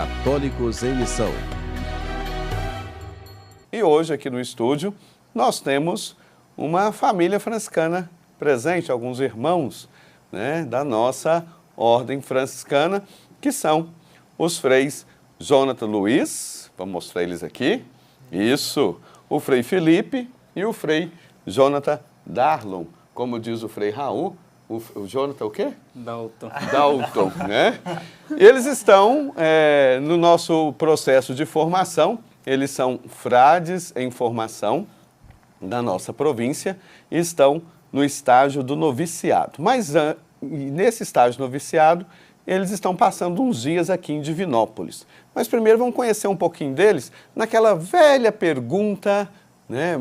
Católicos em Missão. E hoje aqui no estúdio nós temos uma família franciscana presente, alguns irmãos, né, da nossa ordem franciscana, que são os freis Jonathan Luiz, vamos mostrar eles aqui, isso, o frei Felipe e o frei Jonathan Darlon, como diz o frei Raul, o Jonathan o quê? Dalton, né? Eles estão no nosso processo de formação, eles são frades em formação da nossa província e estão no estágio do noviciado. Mas nesse estágio do noviciado, eles estão passando uns dias aqui em Divinópolis. Mas primeiro vamos conhecer um pouquinho deles naquela velha pergunta, né,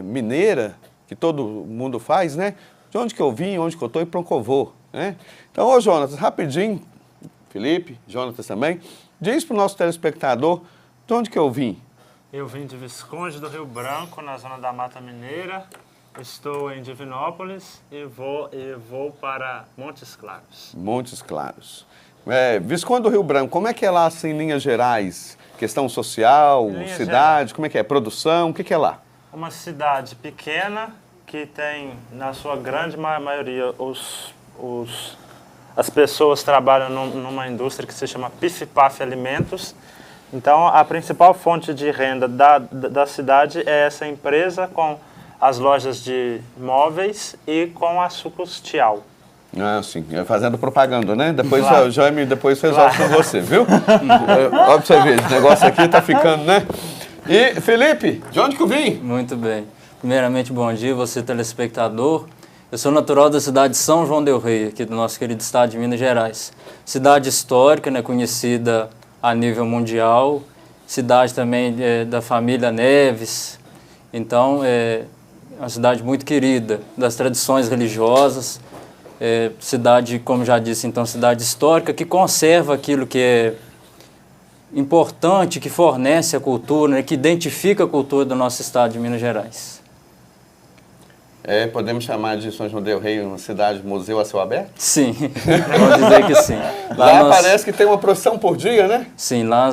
mineira, que todo mundo faz, né? De onde que eu vim, onde que eu estou e para onde que eu vou, né? Então, ô Jonatas, rapidinho, Felipe, Jonatas também, diz para o nosso telespectador de onde que eu vim. Eu vim de Visconde do Rio Branco, na zona da Mata Mineira. Estou em Divinópolis e vou para Montes Claros. Montes Claros. Visconde do Rio Branco, como é que é lá, assim, em linhas gerais? Questão social, cidade, como é que é? Produção, o que é lá? Uma cidade pequena que tem, na sua grande maioria, as pessoas trabalham numa indústria que se chama Pif-Paf Alimentos. Então, a principal fonte de renda da cidade é essa empresa, com as lojas de móveis e com a Sucos Tial. Ah, sim, fazendo propaganda, né? Depois claro. o Jaime depois resolve com você, viu? Ó, pra você ver, esse negócio aqui tá ficando, né? E, Felipe, de onde que eu vim? Muito bem. Primeiramente, bom dia, você telespectador. Eu sou natural da cidade de São João del Rei, aqui do nosso querido estado de Minas Gerais. Cidade histórica, né, conhecida a nível mundial. Cidade também da família Neves. Então, é uma cidade muito querida, das tradições religiosas. Cidade, como já disse, então, cidade histórica, que conserva aquilo que é importante, que fornece a cultura, né, que identifica a cultura do nosso estado de Minas Gerais. Podemos chamar de São João del Rei uma cidade museu a céu aberto? Sim, vamos dizer que sim. Lá parece que tem uma procissão por dia, né? Sim, lá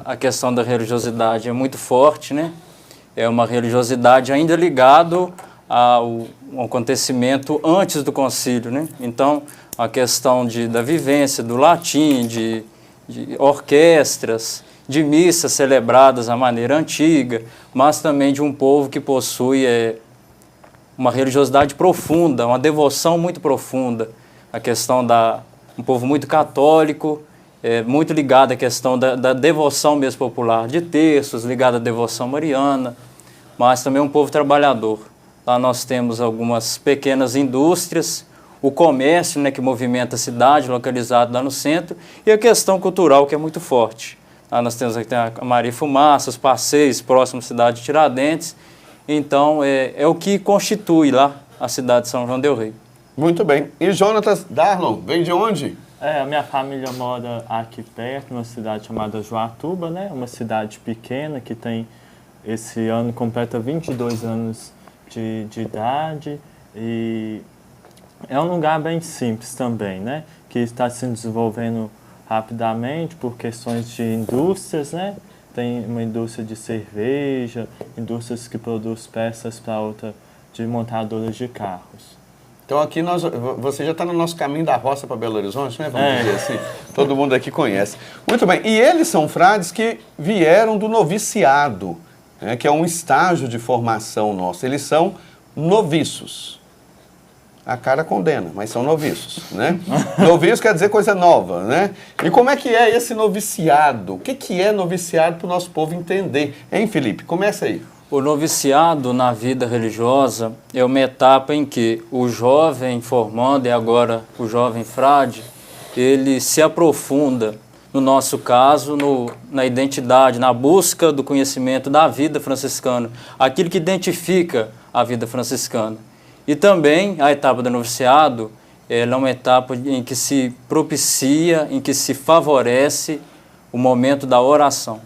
a questão da religiosidade é muito forte, né? É uma religiosidade ainda ligado ao acontecimento antes do concílio, né? Então, a questão da vivência do latim, de orquestras, de missas celebradas à maneira antiga, mas também de um povo que possui uma religiosidade profunda, uma devoção muito profunda. A questão um povo muito católico, muito ligado à questão da devoção mesmo popular, de terços, ligado à devoção mariana, mas também um povo trabalhador. Lá nós temos algumas pequenas indústrias, o comércio, né, que movimenta a cidade, localizado lá no centro, e a questão cultural, que é muito forte. Lá nós temos aqui a Maria Fumaça, os passeios próximo à cidade de Tiradentes. Então, é o que constitui lá a cidade de São João del Rei. Muito bem. E Jonatas Darlon, vem de onde? A minha família mora aqui perto, numa cidade chamada Joatuba, né? Uma cidade pequena que tem, esse ano, completa 22 anos de idade. E é um lugar bem simples também, né? Que está se desenvolvendo rapidamente por questões de indústrias, né? Tem uma indústria de cerveja, indústrias que produzem peças para outra, de montadoras de carros. Então aqui você já está no nosso caminho da roça para Belo Horizonte, né? Vamos dizer assim. Todo mundo aqui conhece. Muito bem. E eles são frades que vieram do noviciado, né? Que é um estágio de formação nosso. Eles são noviços. A cara condena, mas são noviços, né? Noviço quer dizer coisa nova, né? E como é que é esse noviciado? O que é noviciado para o nosso povo entender? Hein, Felipe? Começa aí. O noviciado na vida religiosa é uma etapa em que o jovem formando, e agora o jovem frade, ele se aprofunda, no nosso caso, na identidade, na busca do conhecimento da vida franciscana, aquilo que identifica a vida franciscana. E também a etapa do noviciado, ela é uma etapa em que se propicia, em que se favorece o momento da oração.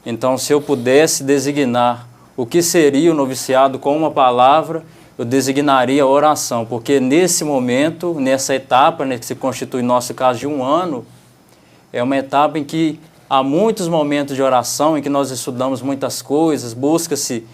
Então, se eu pudesse designar o que seria o noviciado com uma palavra, eu designaria a oração, porque nesse momento, nessa etapa, né, que se constitui, no nosso caso, de um ano, é uma etapa em que há muitos momentos de oração em que nós estudamos muitas coisas, busca-se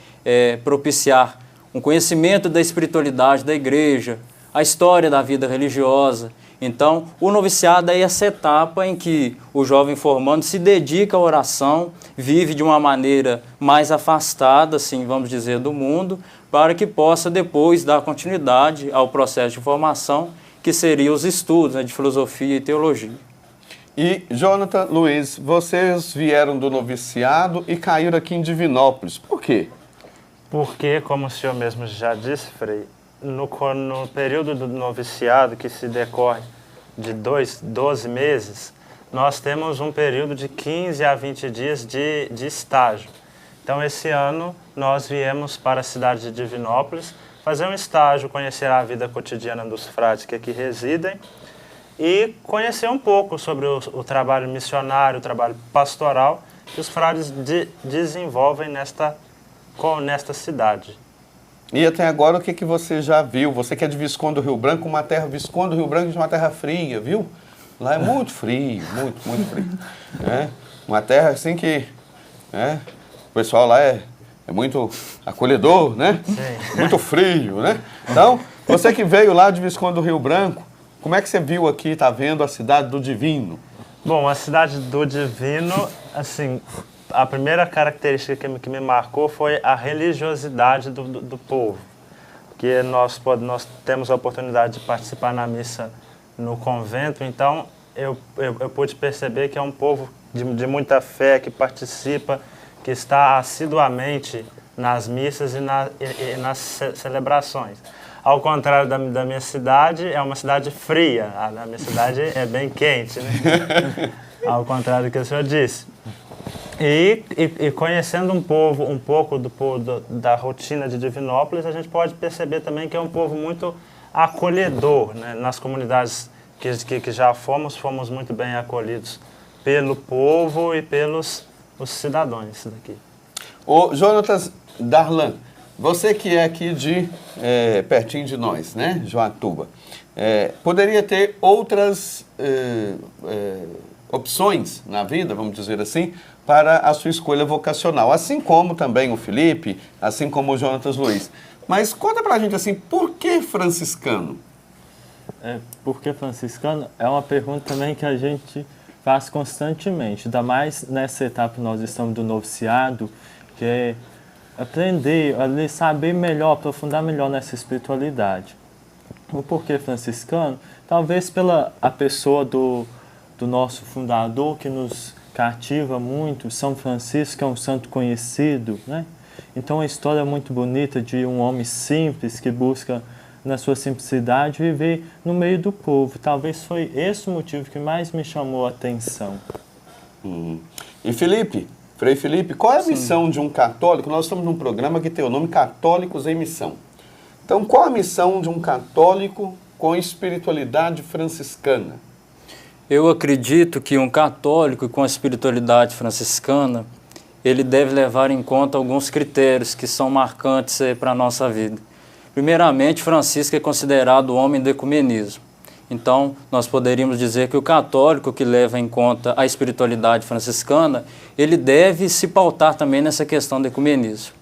propiciar um conhecimento da espiritualidade da igreja, a história da vida religiosa. Então, o noviciado é essa etapa em que o jovem formando se dedica à oração, vive de uma maneira mais afastada, assim, vamos dizer, do mundo, para que possa depois dar continuidade ao processo de formação, que seria os estudos, né, de filosofia e teologia. E, Jonathan, Luiz, vocês vieram do noviciado e caíram aqui em Divinópolis. Por quê? Porque, como o senhor mesmo já disse, Frei, no período do noviciado, que se decorre de 12 meses, nós temos um período de 15 a 20 dias de estágio. Então, esse ano, nós viemos para a cidade de Divinópolis fazer um estágio, conhecer a vida cotidiana dos frades que aqui residem e conhecer um pouco sobre o trabalho missionário, o trabalho pastoral que os frades desenvolvem nesta cidade. E até agora, o que você já viu? Você que é de Visconde do Rio Branco, uma terra, Visconde do Rio Branco, de uma terra fria, viu? Lá é muito frio, muito frio. É uma terra assim que o pessoal lá é muito acolhedor, né? Sim. Muito frio, né? Então, você que veio lá de Visconde do Rio Branco, como é que você viu aqui, tá vendo a cidade do Divino? Bom, a cidade do Divino, assim, a primeira característica que me marcou foi a religiosidade do povo. Porque nós temos a oportunidade de participar na missa no convento, então eu pude perceber que é um povo de muita fé, que participa, que está assiduamente nas missas e nas celebrações. Ao contrário da minha cidade, é uma cidade fria. A minha cidade é bem quente, né? Ao contrário do que o senhor disse. E conhecendo um pouco da rotina de Divinópolis, a gente pode perceber também que é um povo muito acolhedor, né? Nas comunidades que já fomos muito bem acolhidos pelo povo e pelos os cidadãos daqui. Ô, Jonatas Darlan, você que é aqui pertinho de nós, né, Joatuba, poderia ter outras opções na vida, vamos dizer assim, para a sua escolha vocacional, assim como também o Felipe, assim como o Jonatas Luiz. Mas conta pra gente assim, por que franciscano? Por que franciscano? É uma pergunta também que a gente faz constantemente, ainda mais nessa etapa que nós estamos do noviciado, que é aprender, saber melhor, aprofundar melhor nessa espiritualidade. O porquê franciscano? Talvez pela a pessoa do nosso fundador, que nos cativa muito, São Francisco, que é um santo conhecido, né? Então, a história é muito bonita de um homem simples que busca, na sua simplicidade, viver no meio do povo. Talvez foi esse o motivo que mais me chamou a atenção. E Felipe, Frei Felipe, qual é a missão de um católico? Nós estamos num programa que tem o nome Católicos em Missão. Então, qual a missão de um católico com espiritualidade franciscana? Eu acredito que um católico com a espiritualidade franciscana, ele deve levar em conta alguns critérios que são marcantes para a nossa vida. Primeiramente, Francisco é considerado o homem do ecumenismo. Então, nós poderíamos dizer que o católico que leva em conta a espiritualidade franciscana, ele deve se pautar também nessa questão do ecumenismo.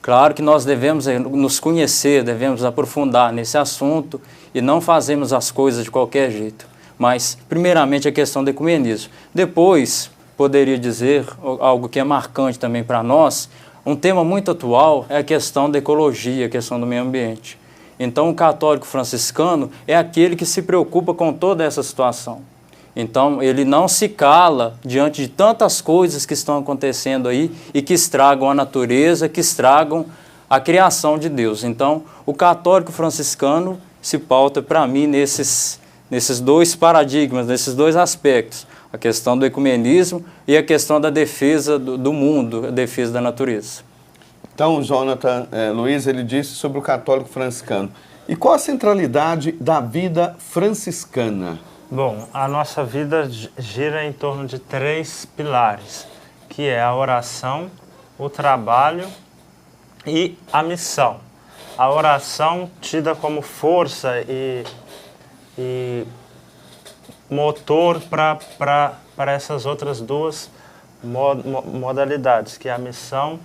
Claro que nós devemos nos conhecer, devemos aprofundar nesse assunto e não fazemos as coisas de qualquer jeito. Mas, primeiramente, a questão do ecumenismo. Depois, poderia dizer algo que é marcante também para nós, um tema muito atual é a questão da ecologia, a questão do meio ambiente. Então, o católico franciscano é aquele que se preocupa com toda essa situação. Então, ele não se cala diante de tantas coisas que estão acontecendo aí e que estragam a natureza, que estragam a criação de Deus. Então, o católico franciscano se pauta, para mim, nesses dois paradigmas, nesses dois aspectos. A questão do ecumenismo e a questão da defesa do mundo, a defesa da natureza. Então, Jonathan Luiz, ele disse sobre o católico franciscano. E qual a centralidade da vida franciscana? Bom, a nossa vida gira em torno de 3 pilares, que é a oração, o trabalho e a missão. A oração tida como força e motor para essas outras duas modalidades, que é a missão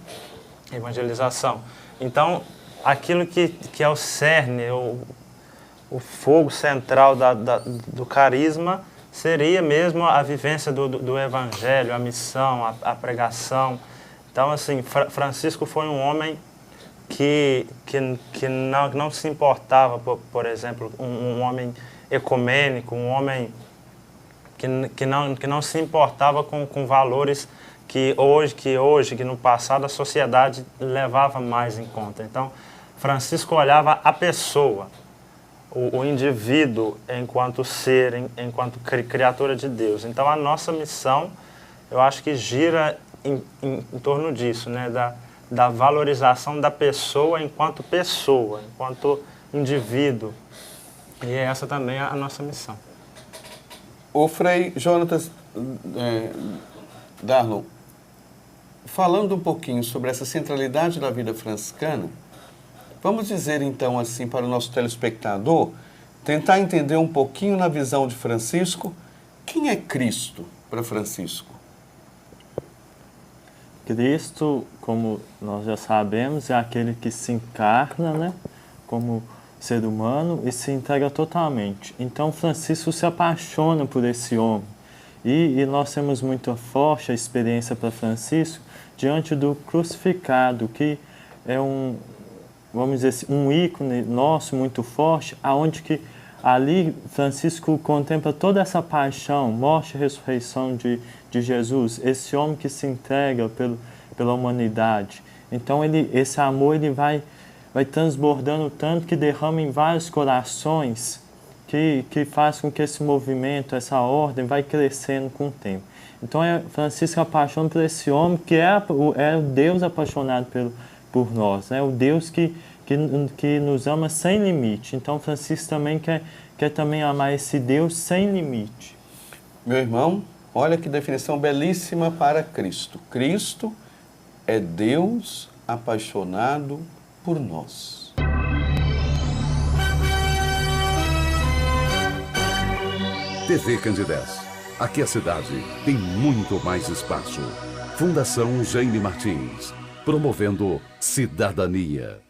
e evangelização. Então, aquilo que é o cerne, o fogo central do carisma, seria mesmo a vivência do evangelho, a missão, a pregação. Então, assim, Francisco foi um homem que não se importava, por exemplo, um homem ecumênico, um homem que não se importava com valores que no passado a sociedade levava mais em conta. Então, Francisco olhava a pessoa, o indivíduo enquanto ser, enquanto criatura de Deus. Então, a nossa missão, eu acho que gira em torno disso, né? Da valorização da pessoa, enquanto indivíduo. E essa também é a nossa missão. O Frei Jonatas Darlon, falando um pouquinho sobre essa centralidade da vida franciscana, vamos dizer então assim para o nosso telespectador, tentar entender um pouquinho na visão de Francisco, quem é Cristo para Francisco? Cristo, como nós já sabemos, é aquele que se encarna, né, como ser humano e se entrega totalmente. Então, Francisco se apaixona por esse homem. E nós temos muito forte a experiência para Francisco diante do crucificado, que é vamos dizer assim, um ícone nosso muito forte, aonde que ali Francisco contempla toda essa paixão, morte e ressurreição de Jesus, esse homem que se entrega pela humanidade. Então esse amor ele vai transbordando tanto que derrama em vários corações, que faz com que esse movimento, essa ordem vai crescendo com o tempo. Então Francisco apaixona por esse homem que é o Deus apaixonado por nós, né? O Deus que nos ama sem limite. Então Francisco também quer também amar esse Deus sem limite. Meu irmão, olha que definição belíssima para Cristo. Cristo é Deus apaixonado por nós. TV Candidez. Aqui a cidade tem muito mais espaço. Fundação Jaime Martins. Promovendo cidadania.